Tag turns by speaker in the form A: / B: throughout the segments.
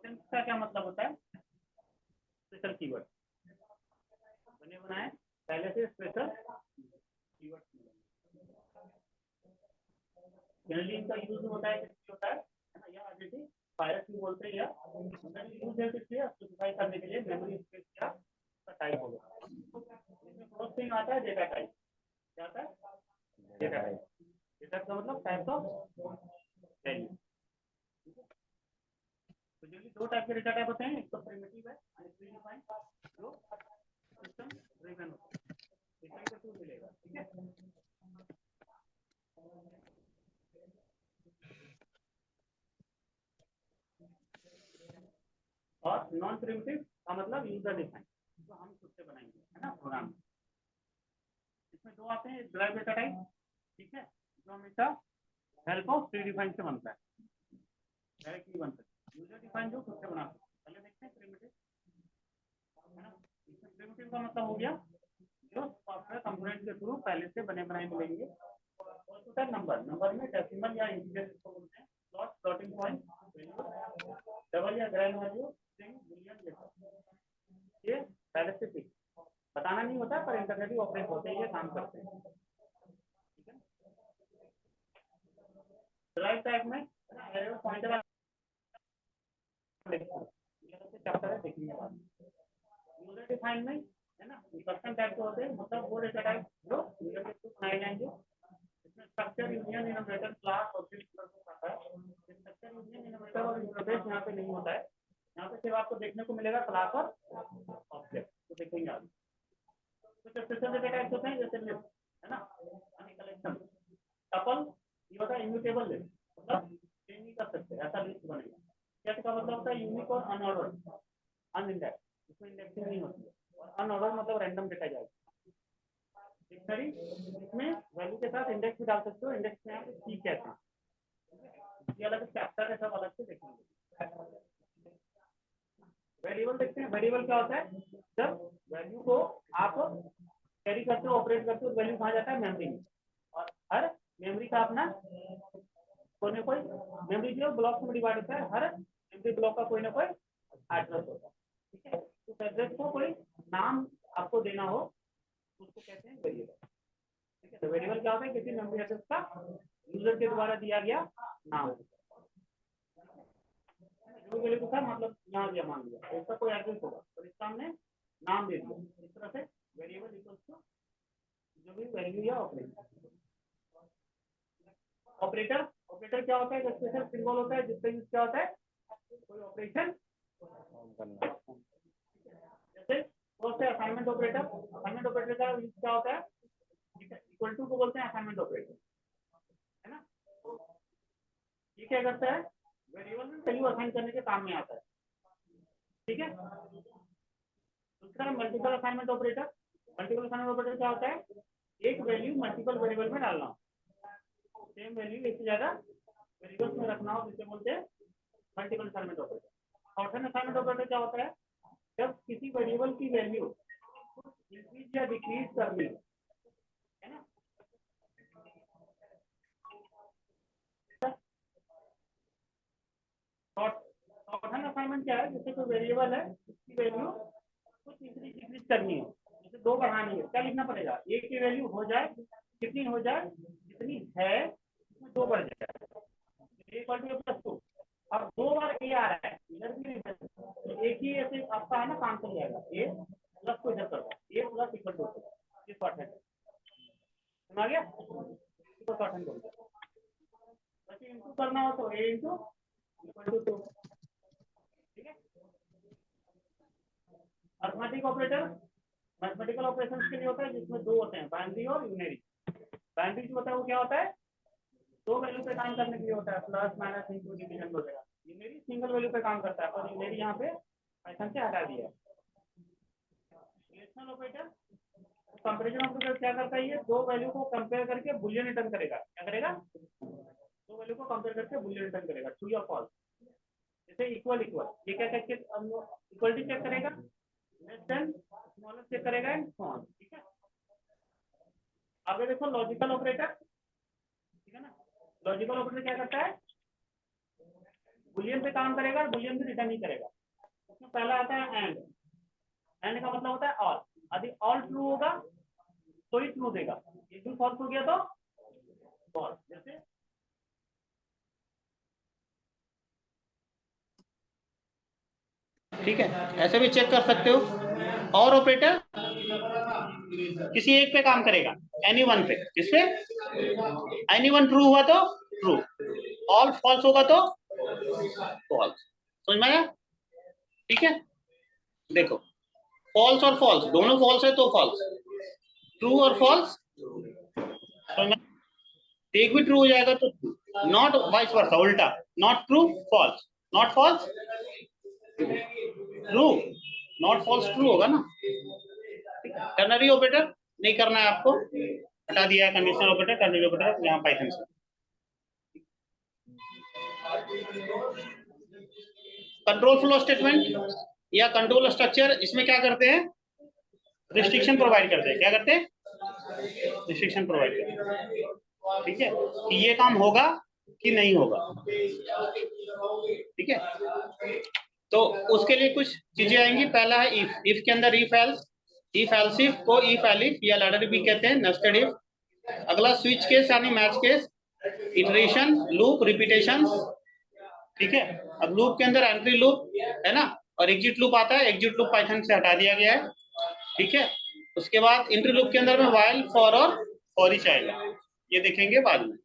A: Question का क्या मतलब होता है? स्पेशल कीवर्ड बने बनाए पहले से स्पेशल कीवर्ड जनरली इनका यूज होता है किसके होता है ना, या आइडेंटिफायर की बोलते हैं, या यूज है किसके स्पेसिफाई करने के लिए मेमोरी स्पेस का टाइप होगा। इसमें फर्स्ट थिंग आता है डेटा टाइप। क्या आता है? Data type. डेटा का मतलब टाइप ऑफ वैल्यू। तो जनरली दो टाइप के डेटा टाइप होते हैं, एक तो प्रिमिटिव है और प्रीडिफाइंड, जो सिस्टम ड्रिवन होता है। डेटा का टू मिलेगा, ठीक है। और नॉन प्रिमिटिव का मतलब यूजर डिफाइंड, जो हम खुद से बनाएंगे, है ना, प्रोग्राम। इसमें दो आते हैं, ड्राइव डेटा टाइप, ठीक है, जो हमेशा हेल्प ऑफ प्रीडिफाइंड से बनता है, डायरेक्टली बनता है। यूजर डिफाइंड जो खुद से बना सकते हैं। पहले देखते हैं प्रिमिटिव, है ना। इसमें प्रिमिटिव का मतलब हो गया जो सॉफ्टवेयर कंपोनेंट के थ्रू पहले से बने बनाए मिलेंगे। होता है नंबर, नंबर में डेसिमल या इंटीजर जिसको बोलते हैं, plot, floating point, value, double या ग्रैंड वैल्यू, स्ट्रिंग, बूलियन, ये पहले से फिक्स बताना नहीं होता, पर इंटरनेट ऑपरेट होते ही काम करते हैं, ठीक है। ड्राइव टाइप में पॉइंटर चैप्टर है, देखेंगे बाद में। यूजर डिफाइंड में, है ना, कस्टम टाइप के होते हैं, मतलब वो डेटा टाइप जो यूजर के थ्रू बनाए जाएंगे। इसमें structure, union, innovator, class, object आता है। स्ट्रक्चर, यूनियन, इनोवेटर और इंटरफेस यहाँ पे नहीं होता है। यहाँ पे सिर्फ आपको देखने को मिलेगा क्लास और ऑब्जेक्ट, तो देखेंगे आगे। कुछ स्पेशल डेटा टाइप्स होते हैं जैसे लिस्ट, है ना, कलेक्शन, टपल, ये होता है इम्यूटेबल लिस्ट, मतलब चेंज नहीं कर सकते, ऐसा लिस्ट बनेगा। सेट का मतलब होता है यूनिक और अनऑर्डर्ड, अनइंडेक्स, इसमें इंडेक्सिंग नहीं होती है। और अनऑर्डर मतलब रैंडम डेटा जाएगा। डिक्शनरी, इसमें वैल्यू के साथ इंडेक्स भी डाल सकते हो, इंडेक्स में आप की कहते हैं, ये अलग चैप्टर है, सब अलग से देखेंगे। वेरिएबल देखते हैं। वेरिएबल क्या होता है? जब वैल्यू को आप कैरी करते हो, ऑपरेट करते हो, वैल्यू कहाँ जाता है? मेमोरी में। और हर मेमोरी का अपना कोई ना कोई, मेमोरी जो ब्लॉक में डिवाइड होता है, हर मेमोरी ब्लॉक का कोई ना कोई एड्रेस होता है, ठीक है। तो एड्रेस को कोई नाम आपको देना हो, उसको कहते हैं वेरिएबल, ठीक है। तो वेरिएबल क्या होता है? किसी मेमोरी एड्रेस का यूजर के द्वारा दिया गया नाम, जो वैल्यू था, मतलब यहाँ दिया, मान लिया तो इसका कोई एड्रेस होगा, तो इसका हमने नाम दे दिया। इस तरह से वेरिएबल इक्वल्स टू जो भी वैल्यू या ऑपरेटर। ऑपरेटर, ऑपरेटर क्या होता है? जो स्पेशल सिंबल होता है जिसका यूज क्या होता है? कोई ऑपरेशन करना। जैसे फर्स्ट है असाइनमेंट ऑपरेटर। असाइनमेंट ऑपरेटर का यूज क्या होता है? इक्वल टू को बोलते हैं असाइनमेंट ऑपरेटर, है ना। ये क्या करता है? वेरिएबल में वैल्यू असाइन करने के काम में आता है, ठीक है। दूसरा multiple assignment operator. Multiple assignment operator क्या होता है? एक वैल्यू मल्टीपल वेरिएबल में डालना, सेम वैल्यू एक से ज्यादा वेरिएबल्स में रखना हो, जिसे बोलते हैं multiple assignment operator. Order assignment operator क्या होता है? जब किसी वेरिएबल की वैल्यू इंक्रीज या डिक्रीज करनी है ना, ऑर्डर असाइनमेंट क्या है? जैसे कोई वेरिएबल है, उसकी वैल्यू कुछ इंक्रीज डिक्रीज करनी है, जैसे दो बढ़ानी है, क्या लिखना पड़ेगा? एक की वैल्यू हो जाए, कितनी हो जाए? जितनी है उसमें दो बढ़ जाए, प्लस टू। अब दो बार ए आ रहा है, इधर भी तो एक ही ऐसे आपका है ना, काम चल जाएगा। ए प्लस को इधर कर दो, ए प्लस इक्वल टू, ये शॉर्टहैंड समझ गया, इसको शॉर्टहैंड बोलते हैं। वैसे इनटू करना हो तो ए इंटू इक्वल टू 2, ठीक है। अर्थमेटिक ऑपरेटर मैथमेटिकल ऑपरेशंस के लिए होता है, जिसमें दो होते हैं, बाइनरी और यूनरी। बाइनरी जो होता है वो क्या होता है? दो वैल्यू पे काम करने के लिए होता है, प्लस माइनस इंटू डिवीजन वगैरह। यूनरी सिंगल वैल्यू पे काम करता है, और यूनरी यहाँ पे पाइथन से हटा दिया है। रिलेशनल ऑपरेटर, कंपैरिजन ऑपरेटर क्या करता है? ये दो वैल्यू को कंपेयर करके बुलियन रिटर्न करेगा। क्या करेगा? दो वैल्यू को कंपेयर करके बुलियन रिटर्न करेगा, ट्रू या फॉल्स। जैसे इक्वल इक्वल, ये क्या करके इक्वलिटी चेक करेगा, लेस देन स्मॉलर चेक करेगा, एंड सो ऑन, ठीक है। आगे देखो लॉजिकल ऑपरेटर, ठीक है ना। लॉजिकल ऑपरेटर क्या करता है? बुलियन पे काम करेगा और बुलियन भी रिटर्न ही करेगा। उसमें पहला आता है एंड। एंड का मतलब होता है ऑल। यदि ऑल ट्रू होगा तो ही ट्रू देगा, एक भी फॉल्स हो गया तो फॉल्स। जैसे ठीक है, ऐसे भी चेक कर सकते हो। और ऑपरेटर किसी एक पे काम करेगा, एनी वन पे। किसपे? एनी वन ट्रू हुआ तो ट्रू, ऑल फॉल्स होगा तो फॉल्स। समझ में आया? ठीक है, देखो फॉल्स और फॉल्स दोनों फॉल्स है तो फॉल्स, ट्रू और फॉल्स एक भी ट्रू हो जाएगा तो ट्रू, नॉट वाइस वर्सा, उल्टा, not true false, not false true, not false true होगा ना। टर्नरी ऑपरेटर नहीं करना है आपको, हटा दिया है कंडीशनल ऑपरेटर, टर्नरी ऑपरेटर यहाँ पाइथन से। कंट्रोल फ्लो स्टेटमेंट या कंट्रोल स्ट्रक्चर, इसमें क्या करते हैं? रिस्ट्रिक्शन प्रोवाइड करते हैं। क्या करते हैं? रिस्ट्रिक्शन प्रोवाइड करते हैं। ठीक है, कि ये काम होगा कि नहीं होगा। ठीक है, तो उसके लिए कुछ चीजें आएंगी। पहला है इफ। इफ के अंदर if else, if else if को इफ एलिफ या लैडर भी कहते हैं, नेस्टेड इफ। अगला स्विच केस यानी match case, iteration, loop, repetition. ठीक है, अब लूप के अंदर एंट्री लूप है ना, और एग्जिट लूप आता है। एग्जिट लूप पाइथन से हटा दिया गया है। ठीक है, उसके बाद एंट्री लूप के अंदर में व्हाइल, फॉर और फॉर ईच आएगा, ये देखेंगे बाद में।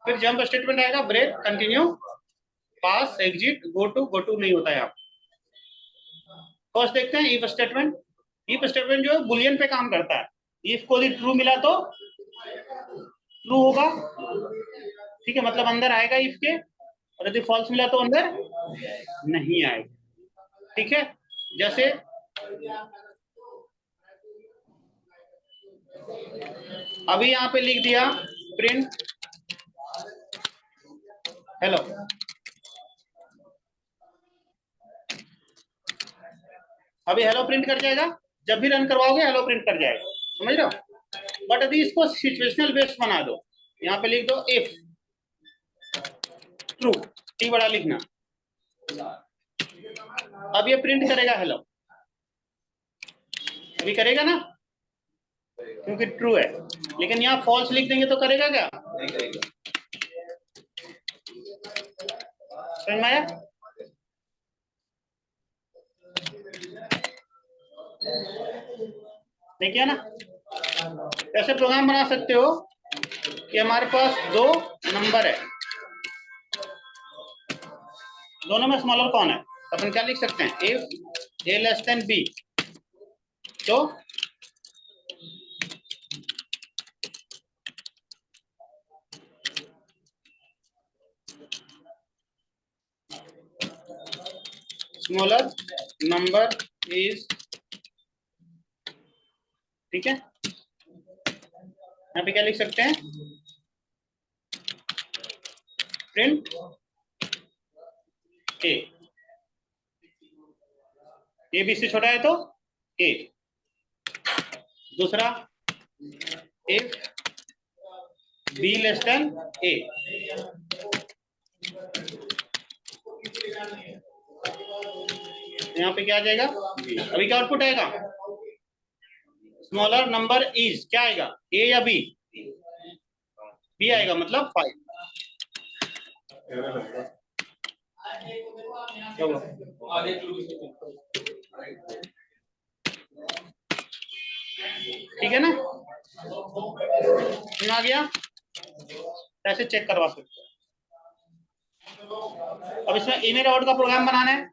A: फिर जंप स्टेटमेंट आएगा, break, continue, pass, exit, go to नहीं होता है यहाँ। फर्स्ट देखते हैं इफ स्टेटमेंट। इफ स्टेटमेंट जो है बुलियन पे काम करता है। इफ को यदि ट्रू मिला तो ट्रू होगा। ठीक है, मतलब अंदर आएगा इफ के, और यदि फॉल्स मिला तो अंदर नहीं आएगा। ठीक है, जैसे अभी यहाँ पे लिख दिया प्रिंट हेलो, अभी हेलो प्रिंट कर जाएगा, जब भी रन करवाओगे हेलो प्रिंट कर जाएगा। समझ रहे हो? बट यदि इसको सिचुएशनल बेस्ड बना दो, यहाँ पे लिख दो इफ ट्रू, टी बड़ा लिखना, अब ये प्रिंट करेगा हेलो। अभी करेगा ना, क्योंकि ट्रू है। लेकिन यहाँ फॉल्स लिख देंगे तो करेगा क्या? समझ में आया? देखिए ना, ऐसे प्रोग्राम बना सकते हो कि हमारे पास दो नंबर है, दोनों में स्मॉलर कौन है, अपन क्या लिख सकते हैं? If a less than b, तो स्मॉलर नंबर इज, ठीक है, यहाँ पे क्या लिख सकते हैं? प्रिंट ए बी से छोटा है तो ए। दूसरा इफ बी लेस देन ए, यहाँ पे क्या आ जाएगा? अभी क्या आउटपुट आएगा? स्मॉलर नंबर इज क्या आएगा? ए या बी? बी आएगा, मतलब 5। ठीक है ना, आ गया? ऐसे चेक करवा सकते हो। अब इसमें इमेज आउट का प्रोग्राम बनाना है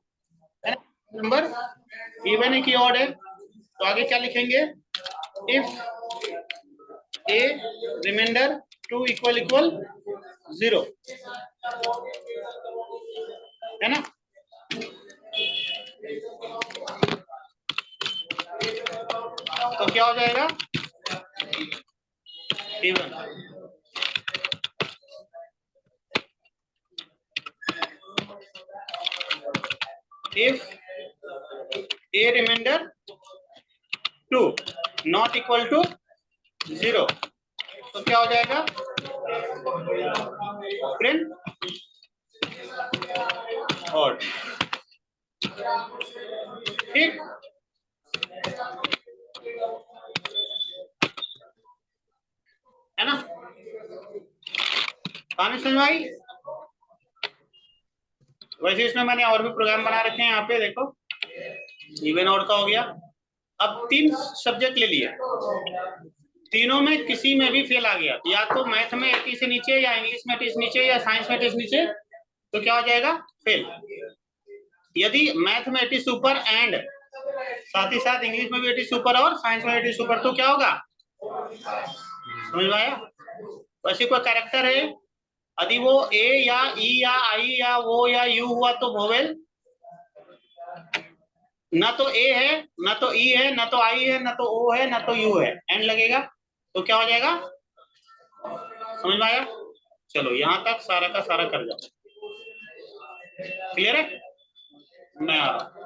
A: ना, नंबर इवन है कि ऑड है, तो आगे क्या लिखेंगे? इफ ए रिमाइंडर 2 इक्वल 0, है ना? तो क्या हो जाएगा? Even. If a remainder 2 not equal to 0, तो क्या हो जाएगा? प्रिंट ऑड, ठीक। है ना, कहानी समझ में आई। वैसे इसमें मैंने और भी प्रोग्राम बना रखे हैं, यहाँ पे देखो इवन ऑड का हो गया। अब 3 सब्जेक्ट ले लिए, तीनों में किसी में भी फेल आ गया, या तो मैथ में 80 से नीचे, या इंग्लिश में 80 से नीचे, या साइंस में 80 से नीचे, तो क्या हो जाएगा, फेल। यदि मैथ में 80 से ऊपर एंड साथ ही साथ इंग्लिश में भी 80 से ऊपर और साइंस में 80 से ऊपर, तो क्या होगा, समझ में आया। वैसे कोई कैरेक्टर है, यदि वो ए या ई या आई या वो या यू हुआ तो वोवेल, ना तो ए है, ना तो ई है, ना तो आई है, ना तो ओ है, ना तो यू है, एंड लगेगा, तो क्या हो जाएगा, समझ में आया। चलो यहां तक सारा का सारा कर जाओ, क्लियर है। मैं आ रहा हूं।